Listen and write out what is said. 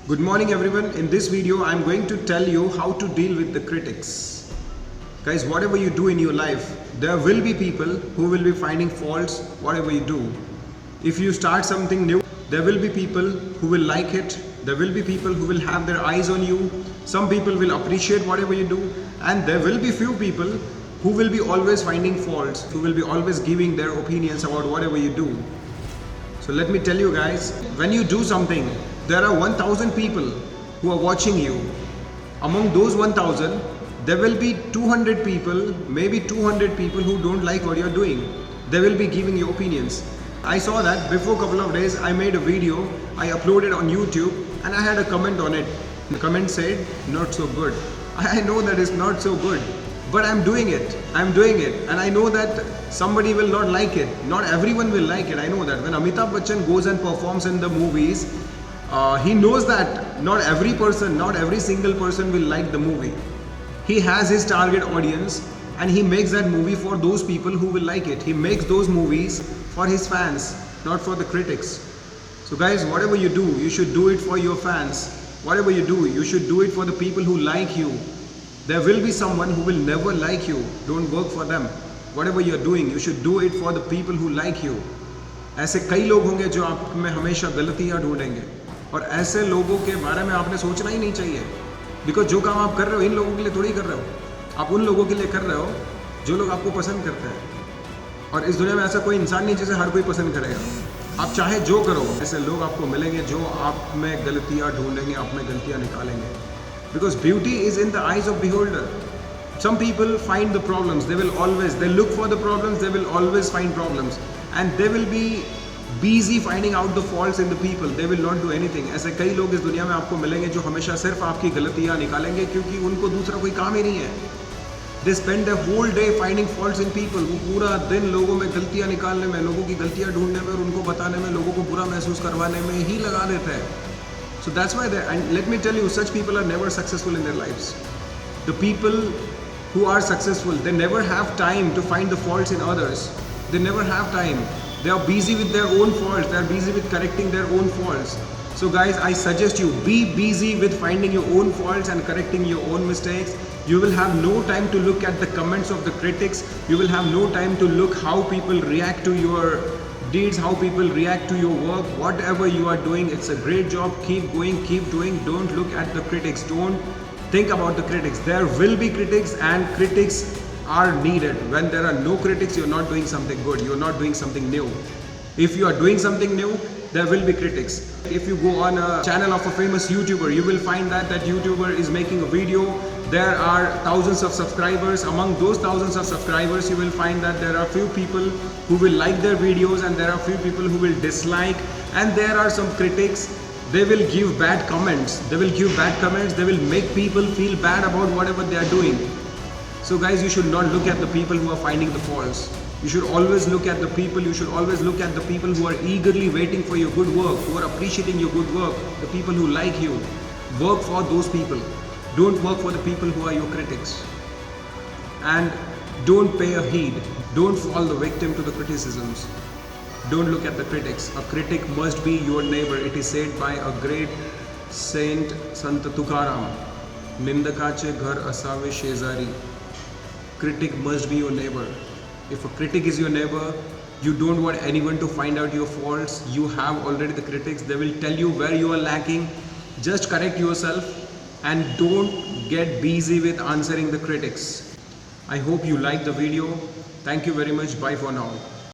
Good morning everyone. In this video I'm going to tell you how to deal with the critics. Guys, whatever you do in your life, there will be people who will be finding faults whatever you do. If you start something new, there will be people who will like it. There will be people who will have their eyes on you. Some people will appreciate whatever you do, and there will be few people who will be always finding faults, who will be always giving their opinions about whatever you do. So let me tell you guys, when you do something, there are 1000 people who are watching you. Among those 1000, there will be 200 people, maybe 200 people who don't like what you're doing. They will be giving you opinions. I saw that before a couple of days. I made a video, I uploaded on YouTube, and I had a comment on it. The comment said, not so good. I know that it's not so good, but I'm doing it, and I know that somebody will not like it. Not everyone will like it, I know that. When Amitabh Bachchan goes and performs in the movies, he knows that not every person, not every single person will like the movie. He has his target audience and he makes that movie for those people who will like it. He makes those movies for his fans, not for the critics. So guys, whatever you do, you should do it for your fans. Whatever you do, you should do it for the people who like you. There will be someone who will never like you. Don't work for them. Whatever you're doing, you should do it for the people who like you. ऐसे कई लोग होंगे जो आप में हमेशा गलतियां ढूंढेंगे, और ऐसे लोगों के बारे में आपने सोचना ही नहीं चाहिए. बिकॉज जो काम आप कर रहे हो इन लोगों के लिए थोड़ी कर रहे हो, आप उन लोगों के लिए कर रहे हो जो लोग आपको पसंद करते हैं. और इस दुनिया में ऐसा कोई इंसान नहीं जिसे हर कोई पसंद करेगा. आप चाहे जो करो, ऐसे लोग आपको मिलेंगे जो आप में गलतियां ढूंढेंगे, आप में गलतियां निकालेंगे. Because beauty is in the eyes of beholder. Some people find the problems. They look for the problems. They will always find problems, and they will be busy finding out the faults in the people. They will not do anything. ऐसे कई लोग इस दुनिया में आपको मिलेंगे जो हमेशा सिर्फ आपकी गलतियां निकालेंगे, क्योंकि उनको दूसरा कोई काम ही नहीं है. They spend their whole day finding faults in people. वो पूरा दिन लोगों में गलतियां निकालने में, लोगों की गलतियां ढूंढने में और उनको बताने में, लोगों को बुरा महसूस करवाने में ही लगा देते हैं. So that's why and let me tell you, such people are never successful in their lives. The people who are successful, they never have time to find the faults in others. They never have time. They are busy with their own faults. They are busy with correcting their own faults. So guys, I suggest you, be busy with finding your own faults and correcting your own mistakes. You will have no time to look at the comments of the critics. You will have no time to look how people react to your deeds, how people react to your work. Whatever you are doing, it's a great job. Keep going, keep doing. Don't look at the critics. Don't think about the critics. There will be critics, and critics are needed. When there are no critics, you're not doing something good. You're not doing something new. If you are doing something new, there will be critics. If you go on a channel of a famous YouTuber, you will find that YouTuber is making a video. There are thousands of subscribers. Among those thousands of subscribers, you will find that there are few people who will like their videos, and there are few people who will dislike, and there are some critics. They will give bad comments. They will make people feel bad about whatever they are doing. So guys, you should not look at the people who are finding the faults. You should always look at the people. You should always look at the people who are eagerly waiting for your good work, who are appreciating your good work, the people who like you. Work for those people. Don't work for the people who are your critics. And don't pay a heed. Don't fall the victim to the criticisms. Don't look at the critics. A critic must be your neighbor. It is said by a great saint, Sant Tukaram, Nindakache ghar asave shezari. Critic must be your neighbor. If a critic is your neighbor, you don't want anyone to find out your faults. You have already the critics. They will tell you where you are lacking. Just correct yourself and don't get busy with answering the critics. I hope you liked the video. Thank you very much. Bye for now.